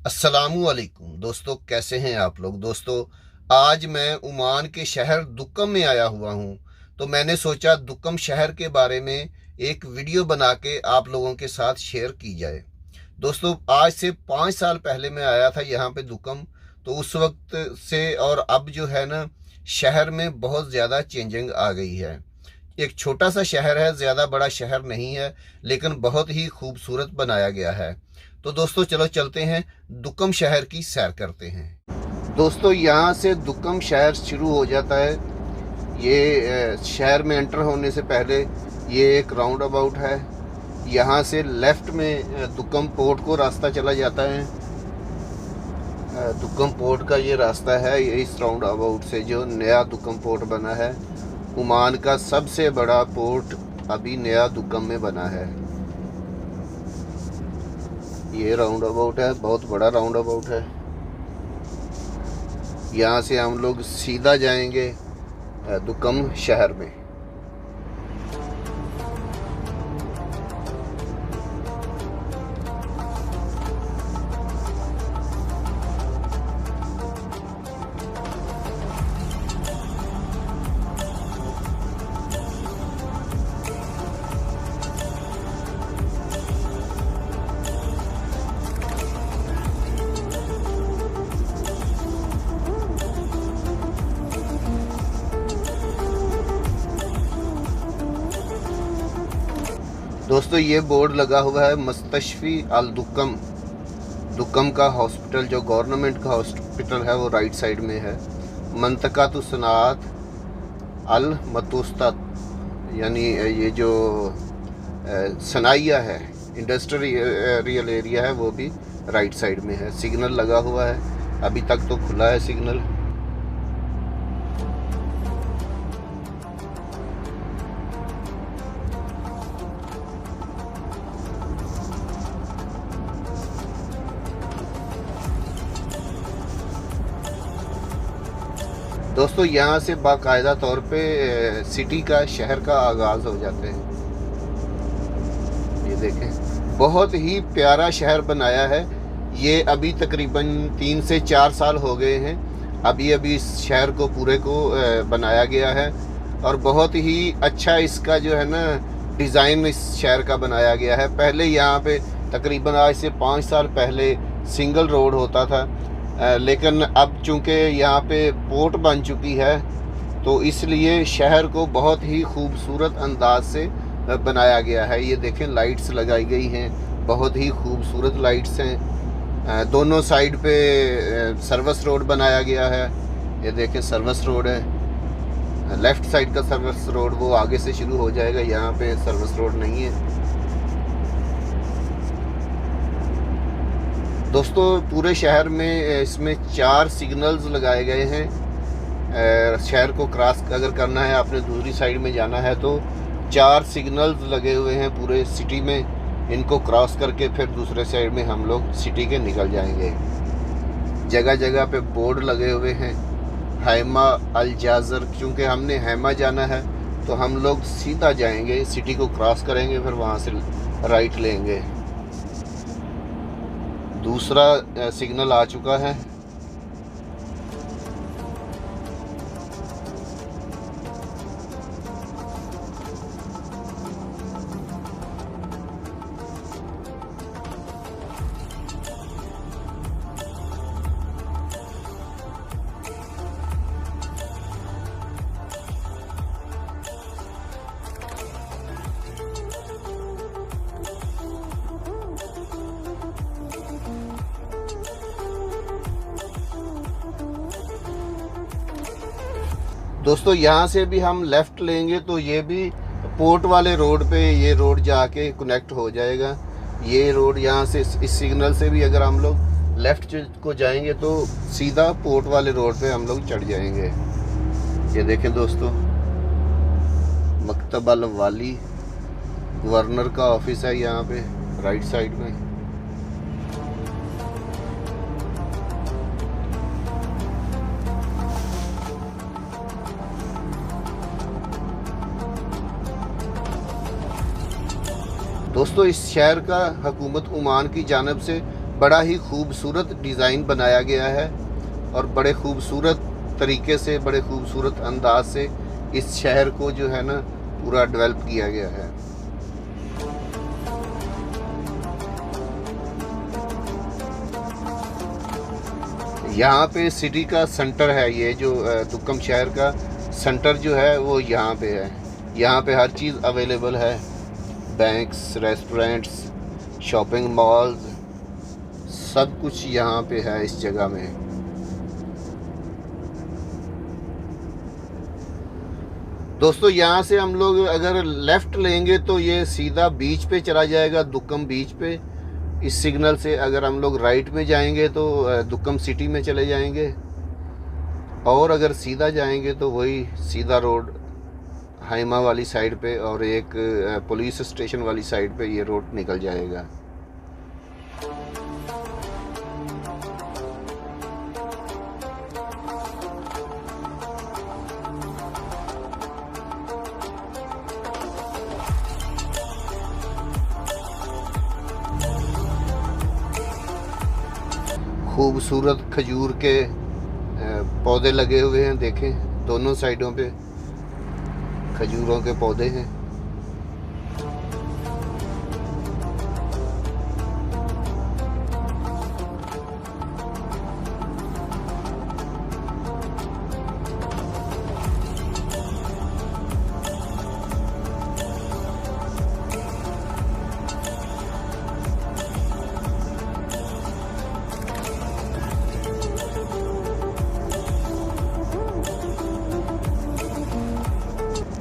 अस्सलामुअलैकुम दोस्तों, कैसे हैं आप लोग। दोस्तों, आज मैं ओमान के शहर दुक्कम में आया हुआ हूं। तो मैंने सोचा दुक्कम शहर के बारे में एक वीडियो बना के आप लोगों के साथ शेयर की जाए। दोस्तों, आज से 5 साल पहले मैं आया था यहाँ पे दुक्कम। तो उस वक्त से और अब जो है ना, शहर में बहुत ज़्यादा चेंजिंग आ गई है। एक छोटा सा शहर है, ज़्यादा बड़ा शहर नहीं है, लेकिन बहुत ही खूबसूरत बनाया गया है। तो दोस्तों, चलो चलते हैं, दुक्कम शहर की सैर करते हैं। दोस्तों, यहाँ से दुक्कम शहर शुरू हो जाता है। ये शहर में एंटर होने से पहले ये एक राउंड अबाउट है। यहाँ से लेफ़्ट में दुक्कम पोर्ट को रास्ता चला जाता है। दुक्कम पोर्ट का ये रास्ता है। ये इस राउंड अबाउट से जो नया दुक्कम पोर्ट बना है, ओमान का सबसे बड़ा पोर्ट अभी नया दुक्कम में बना है। ये राउंड अबाउट है, बहुत बड़ा राउंड अबाउट है। यहाँ से हम लोग सीधा जाएंगे दुक्कम शहर में। दोस्तों, ये बोर्ड लगा हुआ है मुस्तशफी अल दुक्कम। दुक्कम का हॉस्पिटल, जो गवर्नमेंट का हॉस्पिटल है, वो राइट साइड में है। मंतकातु सनात अल मतुस्तात, यानी ये जो सनाइया है, इंडस्ट्रियल एरिया है, वो भी राइट साइड में है। सिग्नल लगा हुआ है, अभी तक तो खुला है सिग्नल। दोस्तों, यहाँ से बाकायदा तौर पे सिटी का, शहर का आगाज़ हो जाते हैं। ये देखें, बहुत ही प्यारा शहर बनाया है। ये अभी तकरीबन 3 से 4 साल हो गए हैं। अभी अभी इस शहर को पूरे को बनाया गया है, और बहुत ही अच्छा इसका जो है ना, डिज़ाइन इस शहर का बनाया गया है। पहले यहाँ पे तकरीबन आज से 5 साल पहले सिंगल रोड होता था, लेकिन अब चूँकि यहाँ पे पोर्ट बन चुकी है, तो इसलिए शहर को बहुत ही खूबसूरत अंदाज से बनाया गया है। ये देखें, लाइट्स लगाई गई हैं, बहुत ही खूबसूरत लाइट्स हैं। दोनों साइड पे सर्विस रोड बनाया गया है। ये देखें, सर्विस रोड है। लेफ़्ट साइड का सर्विस रोड वो आगे से शुरू हो जाएगा, यहाँ पे सर्विस रोड नहीं है। दोस्तों, पूरे शहर में इसमें 4 सिग्नल्स लगाए गए हैं। शहर को क्रॉस अगर करना है, आपने दूसरी साइड में जाना है, तो 4 सिग्नल्स लगे हुए हैं पूरे सिटी में। इनको क्रॉस करके फिर दूसरे साइड में हम लोग सिटी के निकल जाएंगे। जगह जगह पे बोर्ड लगे हुए हैं, हैमा अल जाज़र। क्योंकि हमने हैमा जाना है, तो हम लोग सीधा जाएंगे, सिटी को क्रॉस करेंगे, फिर वहाँ से राइट लेंगे। दूसरा सिग्नल आ चुका है। दोस्तों, यहाँ से भी हम लेफ़्ट लेंगे तो ये भी पोर्ट वाले रोड पे, ये रोड जाके कनेक्ट हो जाएगा। ये रोड यहाँ से, इस सिग्नल से भी अगर हम लोग लेफ़्ट को जाएंगे तो सीधा पोर्ट वाले रोड पे हम लोग चढ़ जाएंगे। ये देखें दोस्तों, मकतब अल वाली, गवर्नर का ऑफिस है यहाँ पे राइट साइड में। दोस्तों, इस शहर का हुकूमत ओमान की जानिब से बड़ा ही खूबसूरत डिज़ाइन बनाया गया है और बड़े खूबसूरत तरीके से, बड़े खूबसूरत अंदाज से इस शहर को जो है ना पूरा डेवलप किया गया है। यहाँ पे सिटी का सेंटर है, ये जो दुक्कम शहर का सेंटर जो है वो यहाँ पे है। यहाँ पे हर चीज़ अवेलेबल है, बैंक्स, रेस्टोरेंट्स, शॉपिंग मॉल्स, सब कुछ यहाँ पे है इस जगह में। दोस्तों यहाँ से हम लोग अगर लेफ़्ट लेंगे तो ये सीधा बीच पे चला जाएगा, दुक्कम बीच पे। इस सिग्नल से अगर हम लोग राइट में जाएंगे तो दुक्कम सिटी में चले जाएंगे, और अगर सीधा जाएंगे तो वही सीधा रोड हाइमा वाली साइड पे और एक पुलिस स्टेशन वाली साइड पे ये रोड निकल जाएगा। खूबसूरत खजूर के पौधे लगे हुए हैं, देखें दोनों साइडों पे खजूरों के पौधे हैं।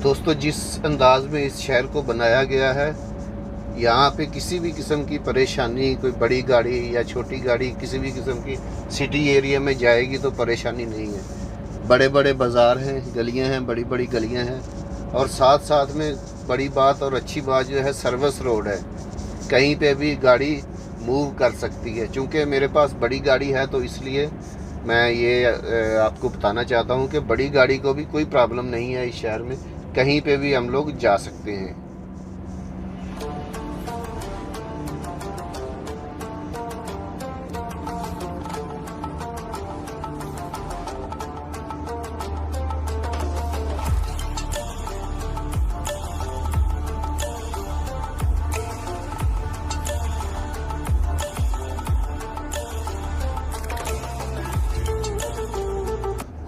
दोस्तों जिस अंदाज में इस शहर को बनाया गया है, यहाँ पे किसी भी किस्म की परेशानी, कोई बड़ी गाड़ी या छोटी गाड़ी किसी भी किस्म की सिटी एरिया में जाएगी तो परेशानी नहीं है। बड़े बड़े बाज़ार हैं, गलियाँ हैं, बड़ी बड़ी गलियाँ हैं, और साथ साथ में बड़ी बात और अच्छी बात जो है सर्विस रोड है, कहीं पे भी गाड़ी मूव कर सकती है। चूँकि मेरे पास बड़ी गाड़ी है तो इसलिए मैं ये आपको बताना चाहता हूँ कि बड़ी गाड़ी को भी कोई प्रॉब्लम नहीं है, इस शहर में कहीं पे भी हम लोग जा सकते हैं।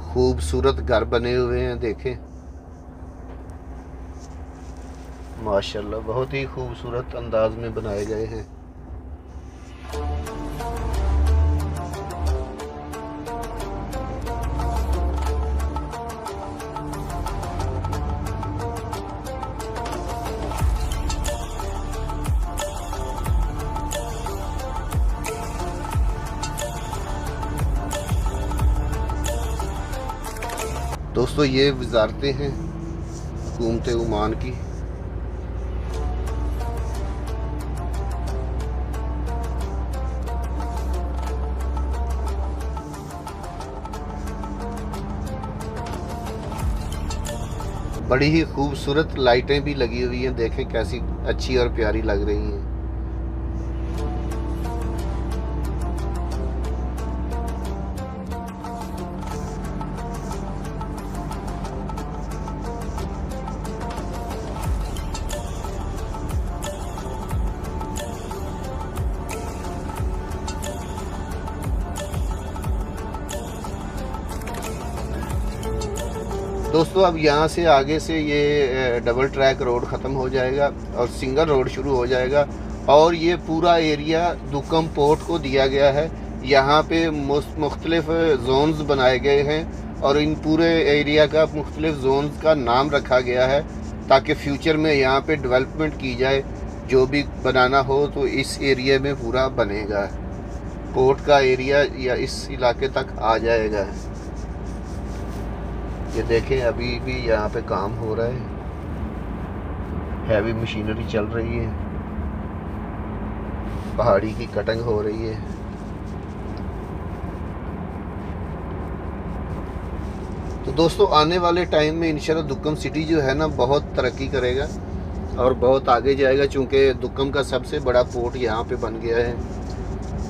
खूबसूरत घर बने हुए हैं, देखें माशाल्लाह, बहुत ही खूबसूरत अंदाज में बनाए गए हैं। दोस्तों ये वजारतें हैं हुकूमत ओमान की। बड़ी ही खूबसूरत लाइटें भी लगी हुई हैं, देखें कैसी अच्छी और प्यारी लग रही हैं। दोस्तों अब यहाँ से आगे से ये डबल ट्रैक रोड ख़त्म हो जाएगा और सिंगल रोड शुरू हो जाएगा, और ये पूरा एरिया दुक्कम पोर्ट को दिया गया है। यहाँ पे मुख्तलिफ जोन्स बनाए गए हैं और इन पूरे एरिया का मुख्तलिफ जोन्स का नाम रखा गया है ताकि फ्यूचर में यहाँ पे डेवलपमेंट की जाए। जो भी बनाना हो तो इस एरिया में पूरा बनेगा, पोर्ट का एरिया या इस इलाके तक आ जाएगा। ये देखें अभी भी यहाँ पे काम हो रहा है, हैवी मशीनरी चल रही है, पहाड़ी की कटिंग हो रही है। तो दोस्तों आने वाले टाइम में इंशाल्लाह दुक्कम सिटी जो है ना बहुत तरक्की करेगा और बहुत आगे जाएगा, चूँकि दुक्कम का सबसे बड़ा पोर्ट यहाँ पे बन गया है।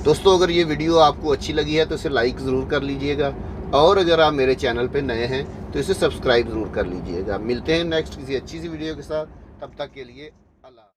दोस्तों अगर ये वीडियो आपको अच्छी लगी है तो इसे लाइक ज़रूर कर लीजिएगा, और अगर आप मेरे चैनल पे नए हैं तो इसे सब्सक्राइब ज़रूर कर लीजिएगा। मिलते हैं नेक्स्ट किसी अच्छी सी वीडियो के साथ, तब तक के लिए